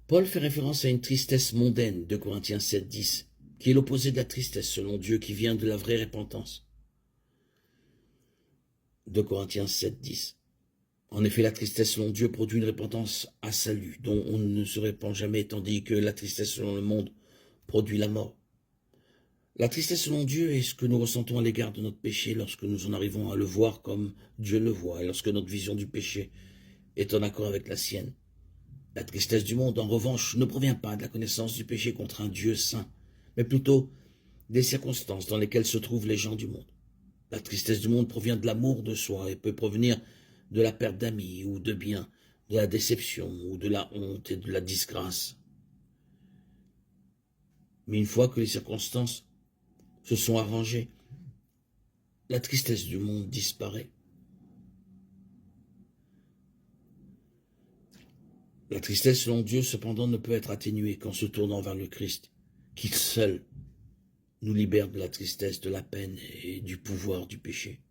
Paul fait référence à une tristesse mondaine, de Corinthiens 7, 10, qui est l'opposé de la tristesse selon Dieu, qui vient de la vraie repentance. De Corinthiens 7, 10. En effet, la tristesse selon Dieu produit une repentance à salut, dont on ne se répand jamais, tandis que la tristesse selon le monde produit la mort. La tristesse selon Dieu est ce que nous ressentons à l'égard de notre péché lorsque nous en arrivons à le voir comme Dieu le voit, et lorsque notre vision du péché est en accord avec la sienne. La tristesse du monde, en revanche, ne provient pas de la connaissance du péché contre un Dieu saint, mais plutôt des circonstances dans lesquelles se trouvent les gens du monde. La tristesse du monde provient de l'amour de soi et peut provenir de la perte d'amis ou de biens, de la déception ou de la honte et de la disgrâce. Mais une fois que les circonstances se sont arrangées, la tristesse du monde disparaît. La tristesse selon Dieu, cependant, ne peut être atténuée qu'en se tournant vers le Christ, qui seul nous libère de la tristesse, de la peine et du pouvoir du péché.